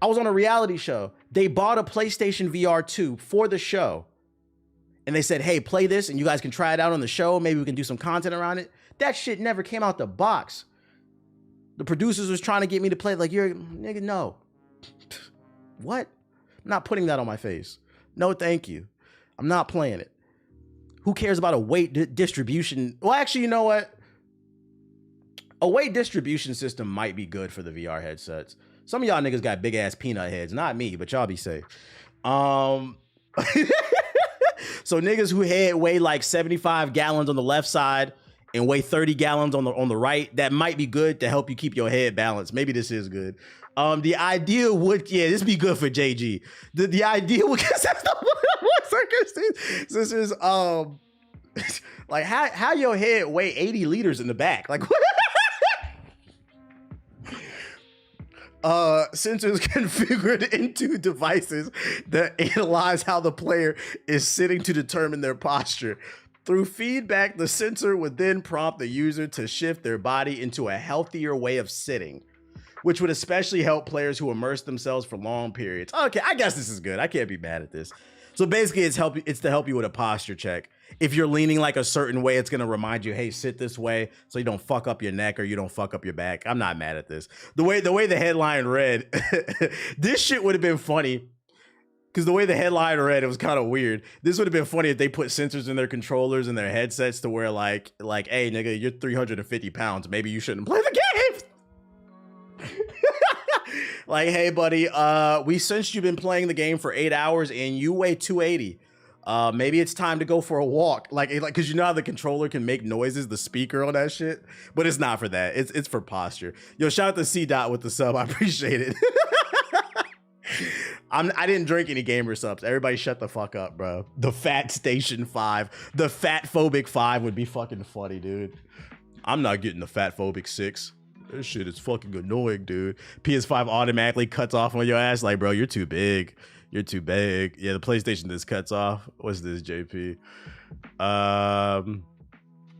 was on a reality show. They bought a PlayStation VR 2 for the show. And they said, hey, play this and you guys can try it out on the show. Maybe we can do some content around it. That shit never came out the box. The producers was trying to get me to play it like, you're nigga, no. What? I'm not putting that on my face. No, thank you. I'm not playing it. Who cares about a weight distribution? Well, actually, you know what? A weight distribution system might be good for the VR headsets. Some of y'all niggas got big ass peanut heads. Not me, but y'all be safe. So niggas who weigh like 75 gallons on the left side and weigh 30 gallons on the right, that might be good to help you keep your head balanced. Maybe this is good. The idea would, yeah, this be good for JG. The idea would, because that's the one sisters, like how your head weigh 80 liters in the back, like what? Sensors configured into devices that analyze how the player is sitting to determine their posture. Through feedback, the sensor would then prompt the user to shift their body into a healthier way of sitting, which would especially help players who immerse themselves for long periods. Okay, I guess this is good. I can't be mad at this. So basically, it's to help you with a posture check. If you're leaning like a certain way, it's gonna remind you, hey, sit this way so you don't fuck up your neck or you don't fuck up your back. I'm not mad at this. The way the headline read, this shit would have been funny. Because the way the headline read, it was kind of weird. This would have been funny if they put sensors in their controllers and their headsets to where like, hey, nigga, you're 350 pounds. Maybe you shouldn't play the game. Like, hey, buddy, we sensed you've been playing the game for 8 hours and you weigh 280. Maybe it's time to go for a walk. Like, because you know how the controller can make noises, the speaker on that shit, but it's not for that. It's for posture. Yo, shout out to C Dot with the sub. I appreciate it. I didn't drink any gamer subs. Everybody shut the fuck up, bro. The Fat Station 5, the Fat Phobic 5 would be fucking funny, dude. I'm not getting the Fat Phobic 6. This shit is fucking annoying, dude. PS5 automatically cuts off on your ass. Like, bro, you're too big. You're too big. Yeah, the PlayStation just cuts off. What's this, JP?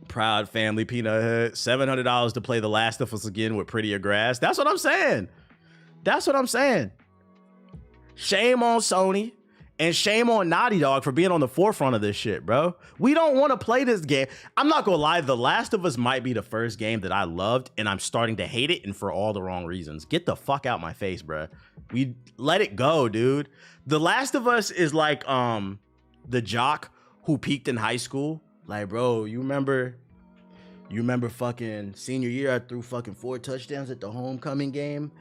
Proud family peanut head. $700 to play The Last of Us again with prettier grass. That's what I'm saying. That's what I'm saying. Shame on Sony and shame on Naughty Dog for being on the forefront of this shit, bro. We don't want to play this game. I'm not gonna lie, The Last of Us might be the first game that I loved, and I'm starting to hate it, and for all the wrong reasons. Get the fuck out my face, bro. We let it go, dude. The Last of Us is like the jock who peaked in high school. Like, bro, you remember fucking senior year, I threw fucking 4 touchdowns at the homecoming game.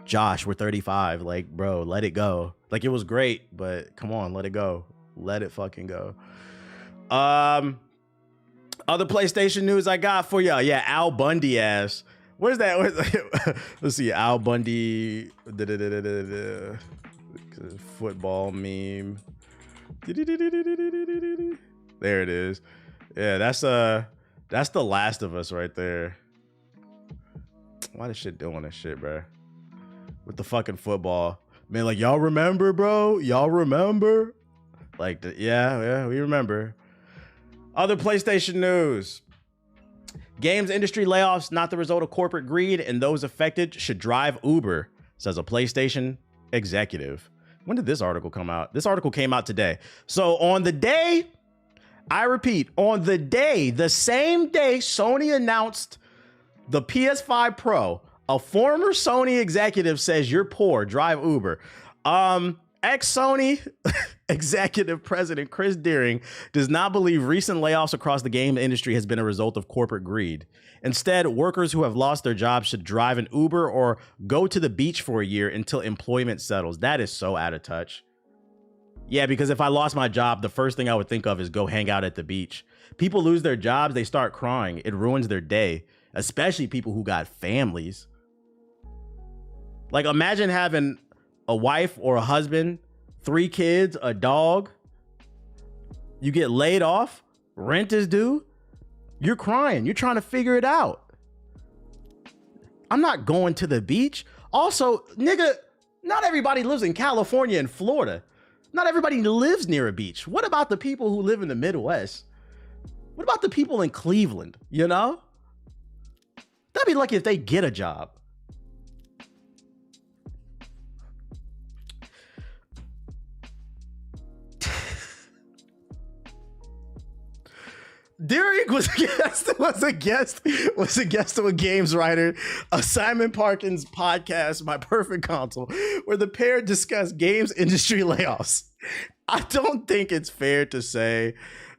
Josh, we're 35. Like, bro, let it go. Like, it was great, but come on, let it go. Let it fucking go. Other PlayStation news I got for y'all. Yeah, Al Bundy ass. Where's that? Let's see, Al Bundy. Football meme. There it is. Yeah, that's The Last of Us right there. Why this shit doing this shit, bro? With the fucking football. Man, like, y'all remember, bro? Y'all remember? Like, yeah, we remember. Other PlayStation news. Games industry layoffs not the result of corporate greed, and those affected should drive Uber, says a PlayStation executive. When did this article come out? This article came out today. So on the day, I repeat, on the day, the same day Sony announced the PS5 Pro, a former Sony executive says you're poor, drive Uber. Ex-Sony executive president Chris Deering does not believe recent layoffs across the game industry has been a result of corporate greed. Instead, workers who have lost their jobs should drive an Uber or go to the beach for a year until employment settles. That is so out of touch. Yeah, because if I lost my job, the first thing I would think of is go hang out at the beach. People lose their jobs, they start crying. It ruins their day, especially people who got families. Like, imagine having a wife or a husband, 3 kids, a dog. You get laid off, rent is due. You're crying. You're trying to figure it out. I'm not going to the beach. Also, nigga, not everybody lives in California and Florida. Not everybody lives near a beach. What about the people who live in the Midwest? What about the people in Cleveland, you know? They'd be lucky if they get a job. Derek was a guest of a games writer, a Simon Parkins podcast, My Perfect Console, where the pair discussed games industry layoffs. I don't think it's fair to say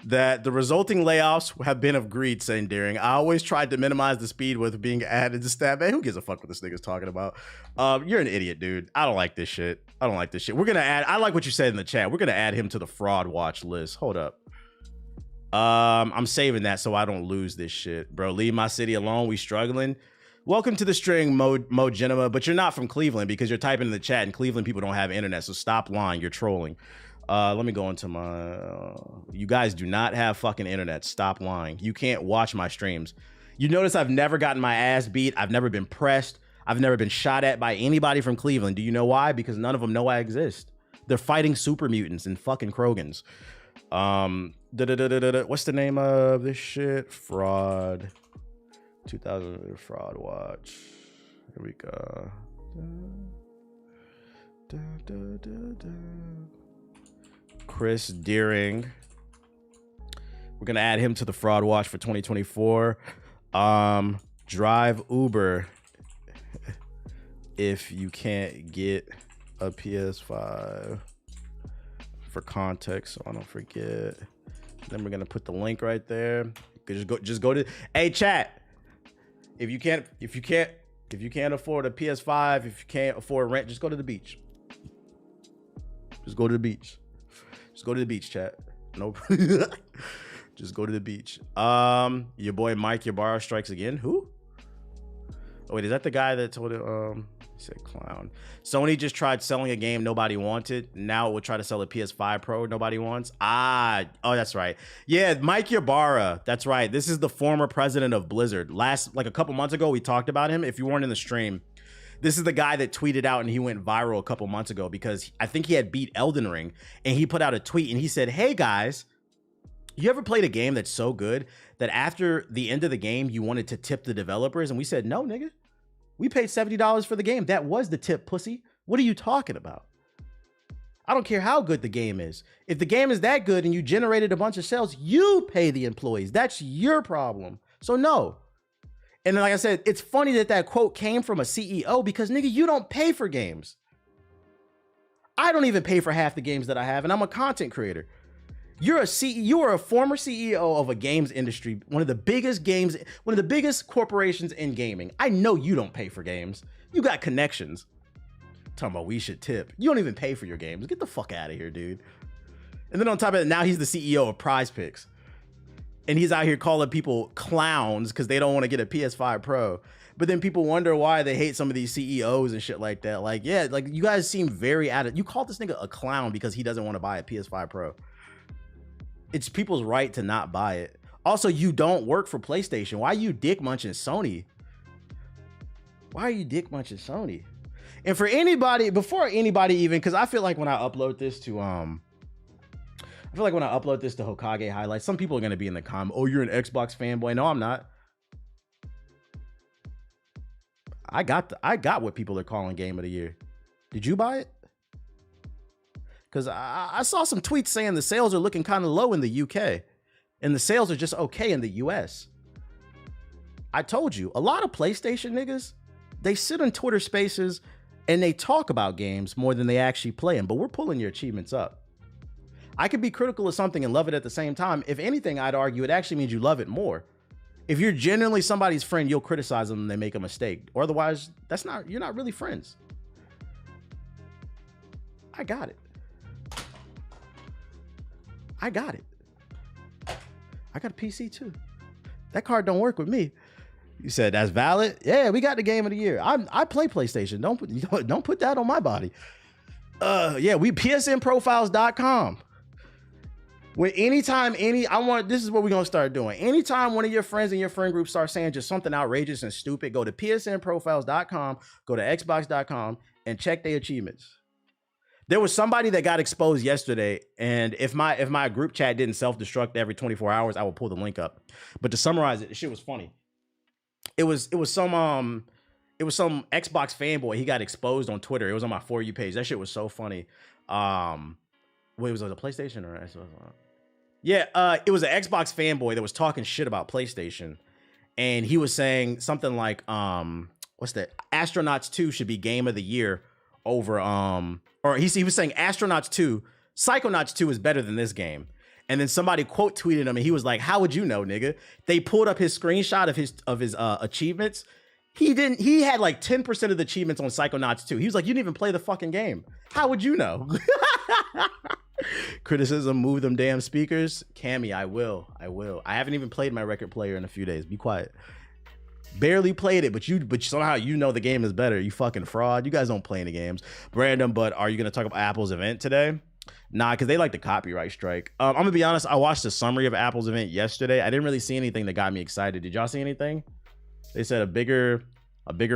that the resulting layoffs have been of greed, saying Deering. I always tried to minimize the speed with being added to staff. Man, who gives a fuck what this nigga's talking about? You're an idiot, dude. I don't like this shit. We're gonna add, I like what you said in the chat. We're gonna add him to the fraud watch list. Hold up. I'm saving that so I don't lose this shit. Bro, leave my city alone. We struggling. Welcome to the string, Mo Genema, but you're not from Cleveland because you're typing in the chat, and Cleveland people don't have internet, so stop lying. You're trolling. Let me go into my... you guys do not have fucking internet. Stop lying. You can't watch my streams. You notice I've never gotten my ass beat. I've never been pressed. I've never been shot at by anybody from Cleveland. Do you know why? Because none of them know I exist. They're fighting super mutants and fucking Krogans. What's the name of this shit? Fraud. 2000 Fraud Watch. Here we go. Chris Deering. We're gonna add him to the Fraud Watch for 2024. Drive Uber if you can't get a PS5 for context, so I don't forget. Then we're gonna put the link right there. You can just go to hey chat. If you can't afford a PS5, if you can't afford rent, just go to the beach. Just go to the beach. Just go to the beach, chat. Nope. Just go to the beach. Your boy Mike Ybarra strikes again. Who? Oh wait, is that the guy that told it? He said clown. Sony just tried selling a game nobody wanted. Now it will try to sell a PS5 Pro nobody wants. Oh, that's right. Yeah, Mike Ybarra. That's right. This is the former president of Blizzard. Like a couple months ago, we talked about him. If you weren't in the stream, this is the guy that tweeted out and he went viral a couple months ago because I think he had beat Elden Ring and he put out a tweet and he said, "Hey guys, you ever played a game that's so good that after the end of the game, you wanted to tip the developers?" And we said, "No, nigga. We paid $70 for the game. That was the tip, pussy. What are you talking about? I don't care how good the game is. If the game is that good and you generated a bunch of sales, you pay the employees. That's your problem. So no." And then, like I said, it's funny that that quote came from a CEO because, nigga, you don't pay for games. I don't even pay for half the games that I have, and I'm a content creator. You are a former CEO of a games industry, one of the biggest corporations in gaming. I know you don't pay for games. You got connections. Talking about we should tip. You don't even pay for your games. Get the fuck out of here, dude. And then on top of it, now he's the CEO of Prize Picks. And he's out here calling people clowns because they don't want to get a PS5 Pro. But then people wonder why they hate some of these CEOs and shit like that. Like, yeah, like you guys seem very you called this nigga a clown because he doesn't want to buy a PS5 Pro. It's people's right to not buy it. Also, you don't work for PlayStation. Why are you dick munching Sony? Why are you dick munching Sony? And for anybody, before anybody even, because I feel like when I upload this to Hokage Highlights, some people are gonna be in the comment, "Oh, you're an Xbox fanboy." No, I'm not. I got what people are calling Game of the Year. Did you buy it? Because I saw some tweets saying the sales are looking kind of low in the UK and the sales are just okay in the US. I told you, a lot of PlayStation niggas, they sit on Twitter Spaces and they talk about games more than they actually play them, but we're pulling your achievements up. I could be critical of something and love it at the same time. If anything, I'd argue it actually means you love it more. If you're genuinely somebody's friend, you'll criticize them when they make a mistake. Or otherwise, you're not really friends. I got it. I got it. I got a PC too. That card don't work with me. You said that's valid? Yeah, we got the Game of the Year. I play PlayStation. Don't put that on my body. Yeah, we psnprofiles.com. This is what we're gonna start doing. Anytime one of your friends in your friend group starts saying just something outrageous and stupid, go to psnprofiles.com, go to xbox.com, and check their achievements. There was somebody that got exposed yesterday, and if my group chat didn't self-destruct every 24 hours, I would pull the link up. But to summarize it, the shit was funny. It was some Xbox fanboy. He got exposed on Twitter. It was on my For You page. That shit was so funny. Wait, was it a PlayStation or Xbox? Yeah, it was an Xbox fanboy that was talking shit about PlayStation, and he was saying something like, what's that? Astronauts 2 should be Game of the Year over or he was saying Astronauts 2, Psychonauts 2 is better than this game. And then somebody quote tweeted him and he was like, "How would you know, nigga?" They pulled up his screenshot of his achievements. He had like 10% of the achievements on Psychonauts 2. He was like, "You didn't even play the fucking game. How would you know?" Criticism, move them damn speakers. Cammy, I will. I haven't even played my record player in a few days. Be quiet. Barely played it, but somehow you know the game is better. You fucking fraud. You guys don't play any games. Brandon, but are you gonna talk about Apple's event today? Nah, because they like the copyright strike. I'm gonna be honest, I watched a summary of Apple's event yesterday. I didn't really see anything that got me excited. Did y'all see anything? They said a bigger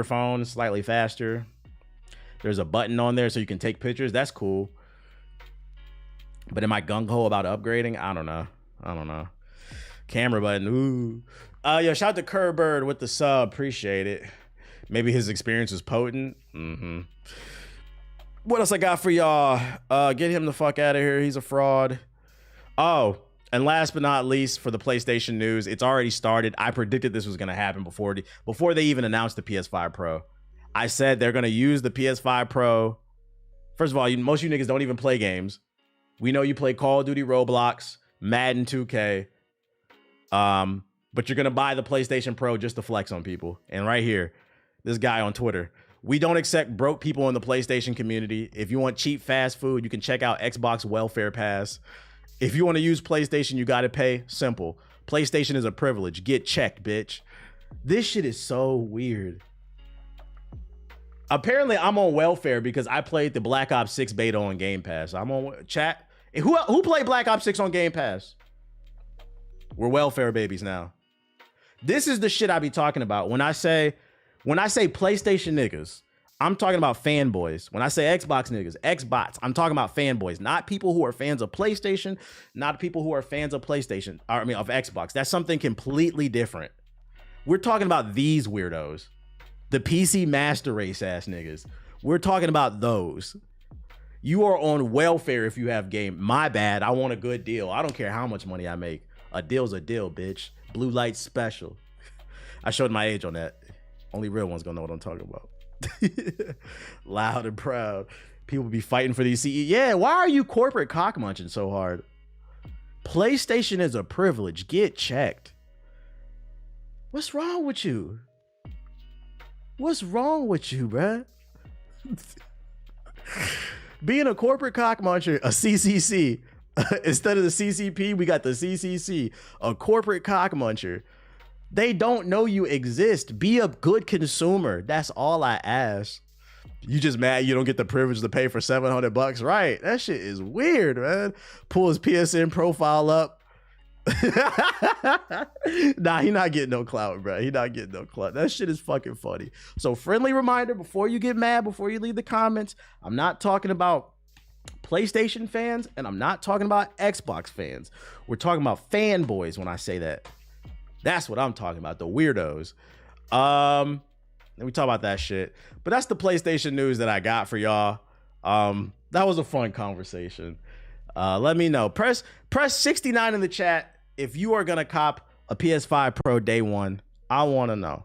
phone, slightly faster. There's a button on there so you can take pictures. That's cool. But am I gung-ho about upgrading? I don't know. Camera button. Ooh. Yo, shout out to Kerbird with the sub. Appreciate it. Maybe his experience was potent. What else I got for y'all? Get him the fuck out of here. He's a fraud. Oh, and last but not least, for the PlayStation news, it's already started. I predicted this was going to happen before they even announced the PS5 Pro. I said they're going to use the PS5 Pro. First of all, most of you niggas don't even play games. We know you play Call of Duty, Roblox, Madden 2K. But you're going to buy the PlayStation Pro just to flex on people. And right here, this guy on Twitter. We don't accept broke people in the PlayStation community. If you want cheap fast food, you can check out Xbox Welfare Pass. If you want to use PlayStation, you got to pay. Simple. PlayStation is a privilege. Get checked, bitch. This shit is so weird. Apparently, I'm on welfare because I played the Black Ops 6 beta on Game Pass. I'm on chat. Who played Black Ops 6 on Game Pass? We're welfare babies now. This is the shit I be talking about. When I say PlayStation niggas, I'm talking about fanboys. When I say Xbox niggas, Xbots, I'm talking about fanboys, not people who are fans of PlayStation, not people who are fans of PlayStation, of Xbox. That's something completely different. We're talking about these weirdos, the PC master race ass niggas. We're talking about those. You are on welfare if you have game. My bad. I want a good deal. I don't care how much money I make. A deal's a deal, bitch. Blue light special. I showed my age on that. Only real ones gonna know what I'm talking about. Loud and proud. People be fighting for these CE. Yeah, why are you corporate cock munching so hard? PlayStation is a privilege. Get checked. What's wrong with you? What's wrong with you, bruh? Being a corporate cock muncher, a CCC. Instead of the CCP, we got the CCC, a corporate cock muncher. They don't know you exist. Be a good consumer. That's all I ask. You just mad you don't get the privilege to pay for $700, right? That shit is weird, man. Pull his PSN profile up. Nah, he not getting no clout, bro. He not getting no clout. That shit is fucking funny. So friendly reminder, before you get mad, before you leave the comments, I'm not talking about PlayStation fans, and I'm not talking about Xbox fans. We're talking about fanboys when I say that. That's what I'm talking about, the weirdos. And we talk about that shit. But that's the PlayStation news that I got for y'all. That was a fun conversation. Let me know. Press 69 in the chat if you are gonna cop a PS5 Pro day one. I want to know.